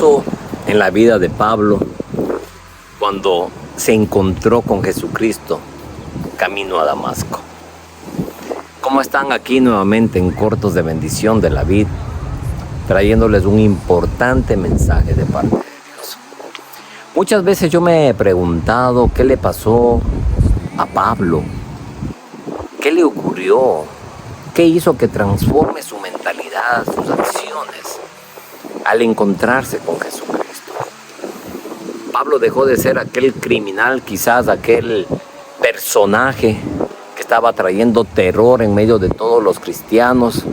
pasó en la vida de Pablo cuando se encontró con Jesucristo camino a Damasco? ¿Cómo están aquí nuevamente en Cortos de Bendición de la Vid, trayéndoles un importante mensaje de parte de Dios? Muchas veces yo me he preguntado qué le pasó a Pablo, qué le ocurrió, qué hizo que transforme su mentalidad, sus acciones al encontrarse con Jesucristo. Pablo dejó de ser aquel criminal, quizás aquel personaje que estaba trayendo terror en medio de todos los cristianos,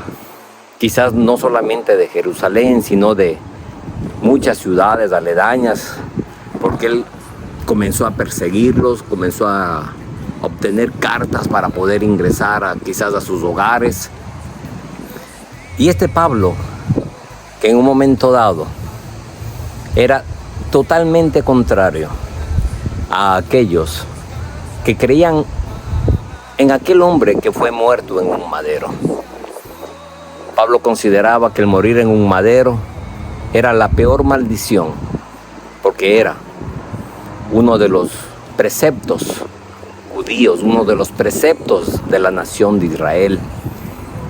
quizás no solamente de Jerusalén, sino de muchas ciudades aledañas, porque él comenzó a perseguirlos, comenzó a obtener cartas para poder ingresar quizás a sus hogares. Y este Pablo, que en un momento dado era totalmente contrario a aquellos que creían en aquel hombre que fue muerto en un madero. Pablo consideraba que el morir en un madero era la peor maldición, porque era uno de los preceptos judíos, uno de los preceptos de la nación de Israel.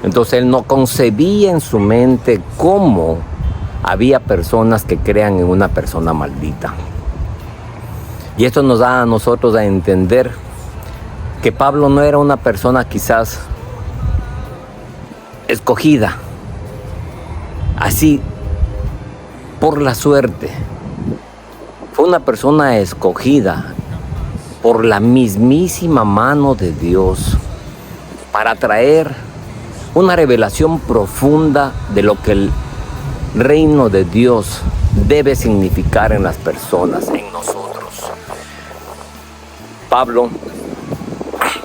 Entonces él no concebía en su mente cómo había personas que crean en una persona maldita. Y esto nos da a nosotros a entender que Pablo no era una persona quizás escogida así por la suerte. Fue una persona escogida por la mismísima mano de Dios para traer una revelación profunda de lo que el reino de Dios debe significar en las personas, en nosotros. Pablo,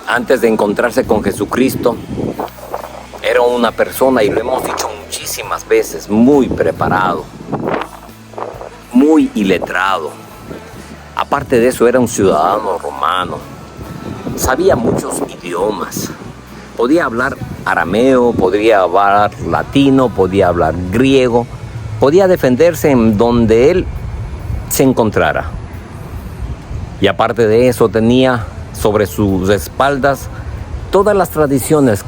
antes de encontrarse con Jesucristo, era una persona, y lo hemos dicho muchísimas veces, muy preparado, muy iletrado. Aparte de eso, era un ciudadano romano, sabía muchos idiomas, podía hablar arameo, podía hablar latino, podía hablar griego, podía defenderse en donde él se encontrara. Y aparte de eso, tenía sobre sus espaldas todas las tradiciones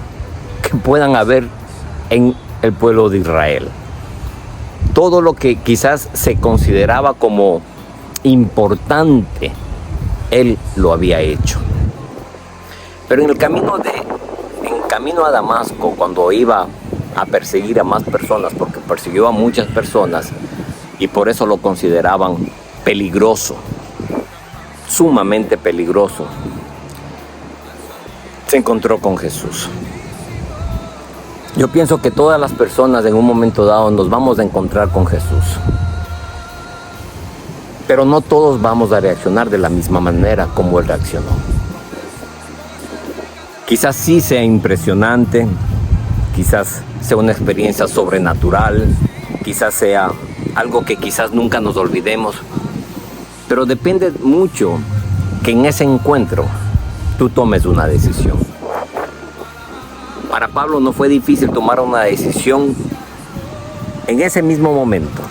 que puedan haber en el pueblo de Israel. Todo lo que quizás se consideraba como importante, él lo había hecho. Pero en el camino a Damasco, cuando iba a perseguir a más personas, porque persiguió a muchas personas y por eso lo consideraban peligroso, sumamente peligroso, se encontró con Jesús. Yo pienso que todas las personas en un momento dado nos vamos a encontrar con Jesús, pero no todos vamos a reaccionar de la misma manera como él reaccionó. Quizás sí sea impresionante, quizás sea una experiencia sobrenatural, quizás sea algo que quizás nunca nos olvidemos, pero depende mucho que en ese encuentro tú tomes una decisión. Para Pablo no fue difícil tomar una decisión en ese mismo momento.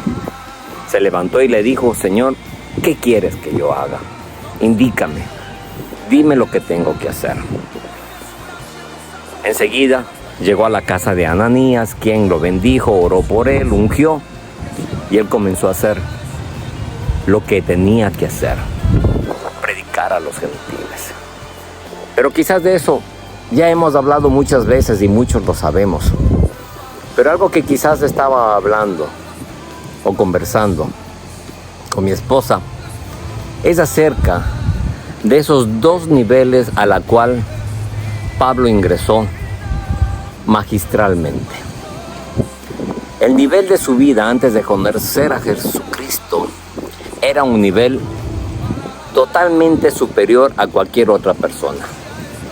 Se levantó y le dijo: Señor, ¿qué quieres que yo haga? Indícame, dime lo que tengo que hacer. Enseguida llegó a la casa de Ananías, quien lo bendijo, oró por él, ungió, y él comenzó a hacer lo que tenía que hacer: predicar a los gentiles. Pero quizás de eso ya hemos hablado muchas veces y muchos lo sabemos. Pero algo que quizás estaba hablando o conversando con mi esposa es acerca de esos dos niveles a la cual Pablo ingresó magistralmente. El nivel de su vida antes de conocer a Jesucristo era un nivel totalmente superior a cualquier otra persona.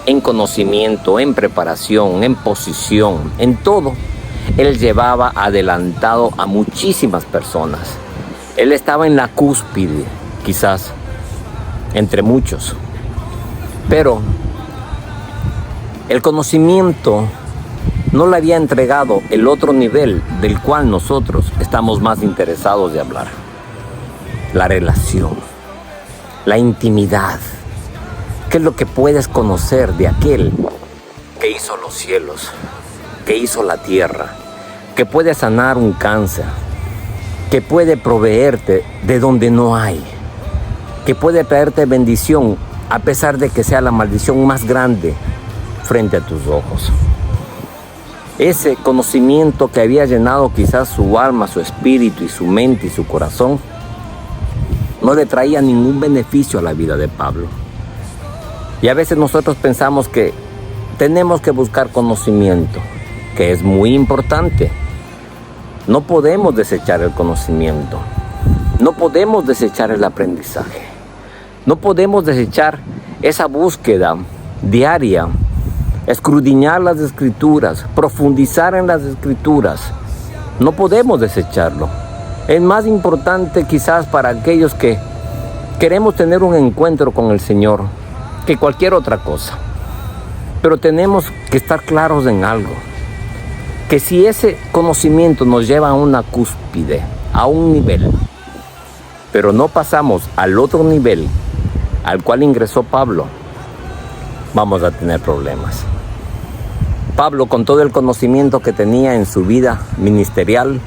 En conocimiento, en preparación, en posición, en todo, él llevaba adelantado a muchísimas personas. Él estaba en la cúspide, quizás, entre muchos. Pero el conocimiento no le había entregado el otro nivel del cual nosotros estamos más interesados de hablar. la relación, la intimidad. ¿Qué es lo que puedes conocer de aquel que hizo los cielos, que hizo la tierra, que puede sanar un cáncer, que puede proveerte de donde no hay, que puede traerte bendición a pesar de que sea la maldición más grande frente a tus ojos? Ese conocimiento que había llenado quizás su alma, su espíritu y su mente y su corazón, no le traía ningún beneficio a la vida de Pablo. Y a veces nosotros pensamos que tenemos que buscar conocimiento, que es muy importante. No podemos desechar el conocimiento, no podemos desechar el aprendizaje, no podemos desechar esa búsqueda diaria, escudriñar las Escrituras, profundizar en las Escrituras. No podemos desecharlo. Es más importante quizás para aquellos que queremos tener un encuentro con el Señor que cualquier otra cosa. Pero tenemos que estar claros en algo, que si ese conocimiento nos lleva a una cúspide, a un nivel, pero no pasamos al otro nivel al cual ingresó Pablo, vamos a tener problemas. Pablo, con todo el conocimiento que tenía en su vida ministerial,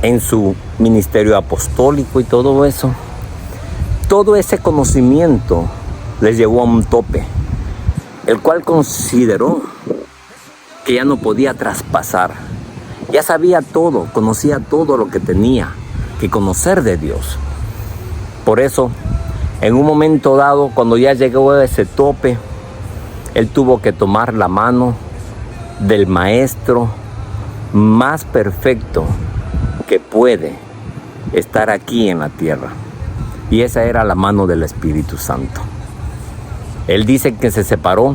en su ministerio apostólico y todo eso, todo ese conocimiento les llevó a un tope, el cual consideró que ya no podía traspasar. Ya sabía todo, conocía todo lo que tenía que conocer de Dios. Por eso, en un momento dado, cuando ya llegó a ese tope, él tuvo que tomar la mano del maestro más perfecto que puede estar aquí en la tierra. Y esa era la mano del Espíritu Santo. Él dice que se separó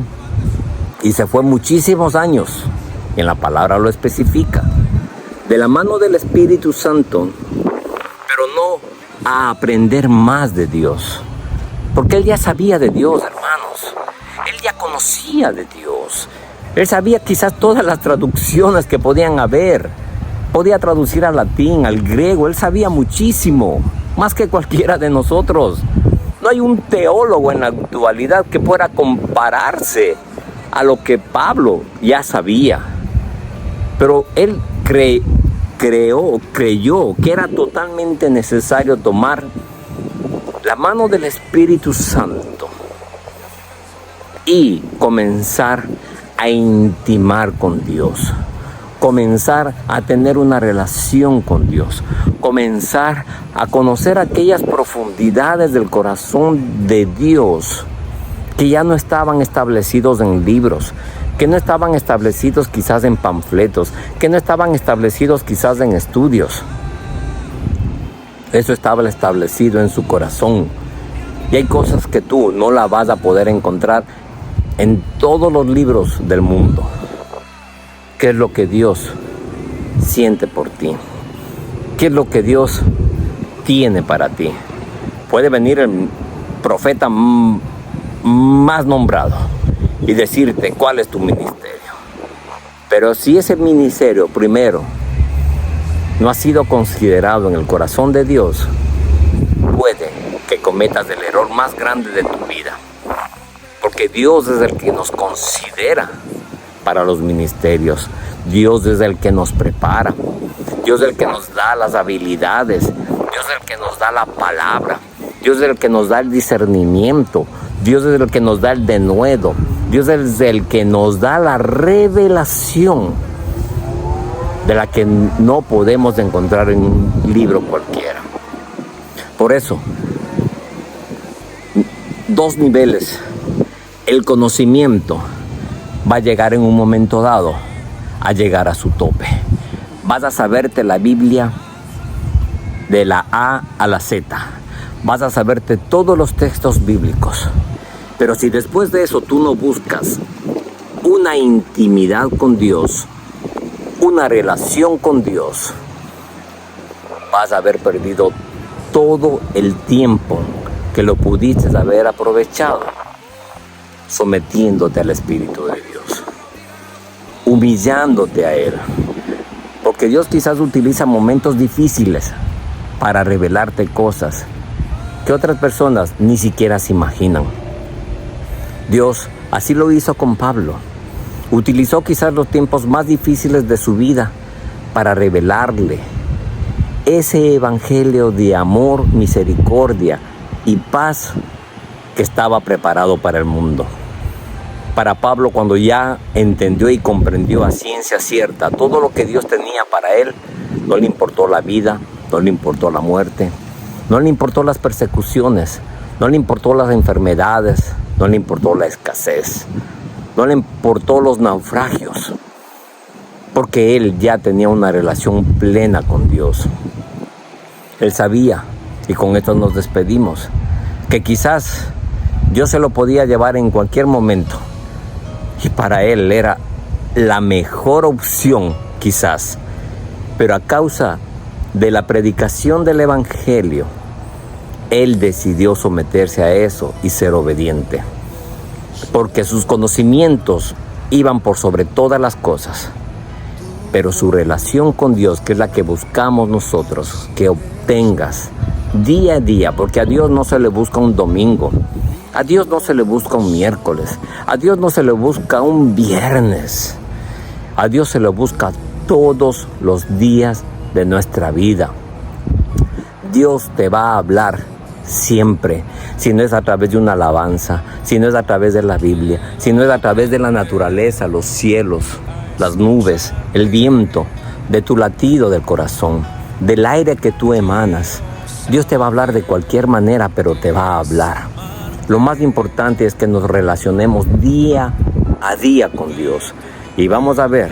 y se fue muchísimos años, y en la palabra lo especifica, de la mano del Espíritu Santo, pero no a aprender más de Dios, porque él ya sabía de Dios, hermanos. Él ya conocía de Dios. Él sabía quizás todas las traducciones que podían haber. Podía traducir al latín, al griego. Él sabía muchísimo, más que cualquiera de nosotros. No hay un teólogo en la actualidad que pueda compararse a lo que Pablo ya sabía. Pero él creyó que era totalmente necesario tomar la mano del Espíritu Santo y comenzar a intimar con Dios, comenzar a tener una relación con Dios, comenzar a conocer aquellas profundidades del corazón de Dios que ya no estaban establecidos en libros, que no estaban establecidos quizás en panfletos, que no estaban establecidos quizás en estudios. Eso estaba establecido en su corazón. Y hay cosas que tú no las vas a poder encontrar en todos los libros del mundo. ¿Qué es lo que Dios siente por ti? ¿Qué es lo que Dios tiene para ti? Puede venir el profeta más nombrado y decirte cuál es tu ministerio. Pero si ese ministerio primero no ha sido considerado en el corazón de Dios, puede que cometas el error más grande de tu vida. Porque Dios es el que nos considera para los ministerios. Dios es el que nos prepara. Dios es el que nos da las habilidades. Dios es el que nos da la palabra. Dios es el que nos da el discernimiento. Dios es el que nos da el denuedo. Dios es el que nos da la revelación de la que no podemos encontrar en un libro cualquiera. Por eso, dos niveles. El conocimiento va a llegar en un momento dado a llegar a su tope. Vas a saberte la Biblia de la A a la Z. Vas a saberte todos los textos bíblicos. Pero si después de eso tú no buscas una intimidad con Dios, una relación con Dios, vas a haber perdido todo el tiempo que lo pudiste haber aprovechado sometiéndote al Espíritu de Dios, humillándote a Él. Porque Dios quizás utiliza momentos difíciles para revelarte cosas que otras personas ni siquiera se imaginan. Dios así lo hizo con Pablo. Utilizó quizás los tiempos más difíciles de su vida para revelarle ese evangelio de amor, misericordia y paz que estaba preparado para el mundo. Para Pablo, cuando ya entendió y comprendió a ciencia cierta todo lo que Dios tenía para él, no le importó la vida, no le importó la muerte, no le importó las persecuciones, no le importó las enfermedades, no le importó la escasez, no le importó los naufragios, porque él ya tenía una relación plena con Dios. Él sabía, y con esto nos despedimos, que quizás Dios se lo podía llevar en cualquier momento, y para él era la mejor opción quizás, pero a causa de la predicación del evangelio, él decidió someterse a eso y ser obediente, porque sus conocimientos iban por sobre todas las cosas, pero su relación con Dios, que es la que buscamos nosotros, que obtengas día a día, porque a Dios no se le busca un domingo, a Dios no se le busca un miércoles, a Dios no se le busca un viernes, a Dios se le busca todos los días de nuestra vida. Dios te va a hablar siempre, si no es a través de una alabanza, si no es a través de la Biblia, si no es a través de la naturaleza, los cielos, las nubes, el viento, de tu latido del corazón, del aire que tú emanas. Dios te va a hablar de cualquier manera, pero te va a hablar. Lo más importante es que nos relacionemos día a día con Dios, y vamos a ver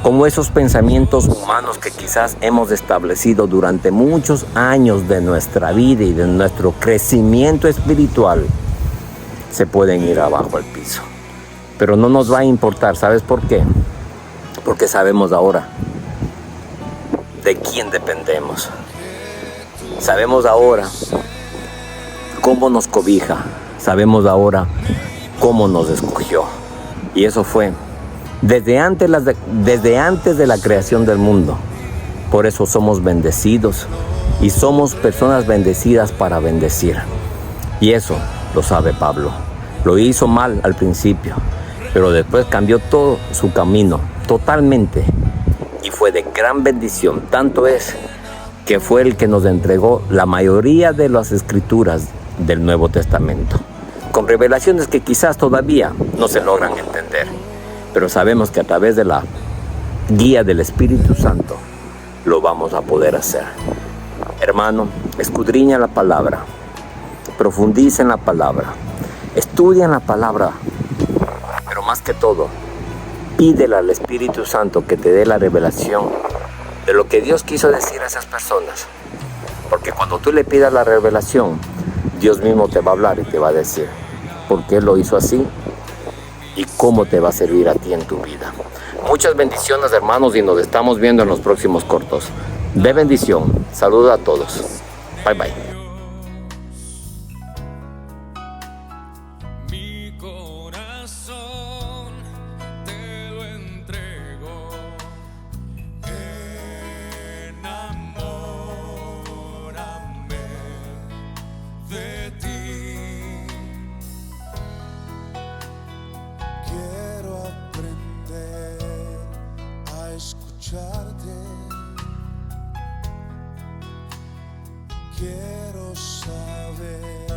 cómo esos pensamientos humanos que quizás hemos establecido durante muchos años de nuestra vida y de nuestro crecimiento espiritual se pueden ir abajo al piso. Pero no nos va a importar, ¿sabes por qué? Porque sabemos ahora de quién dependemos. Sabemos ahora cómo nos cobija. Sabemos ahora cómo nos escogió. Y eso fue desde antes de la creación del mundo. Por eso somos bendecidos y somos personas bendecidas para bendecir. Y eso lo sabe Pablo. Lo hizo mal al principio, pero después cambió todo su camino totalmente y fue de gran bendición. Tanto es que fue el que nos entregó la mayoría de las escrituras del Nuevo Testamento, con revelaciones que quizás todavía no se logran entender, pero sabemos que a través de la guía del Espíritu Santo lo vamos a poder hacer. Hermano, escudriña la palabra, profundiza en la palabra, estudia en la palabra, pero más que todo, pídele al Espíritu Santo que te dé la revelación de lo que Dios quiso decir a esas personas, porque cuando tú le pidas la revelación, Dios mismo te va a hablar y te va a decir por qué lo hizo así y cómo te va a servir a ti en tu vida. Muchas bendiciones, hermanos, y nos estamos viendo en los próximos cortos. De bendición. Saludos a todos. Bye bye. Mi corazón te lo entrego. Enamórame de ti. Quiero aprender a escucharte. Quiero saber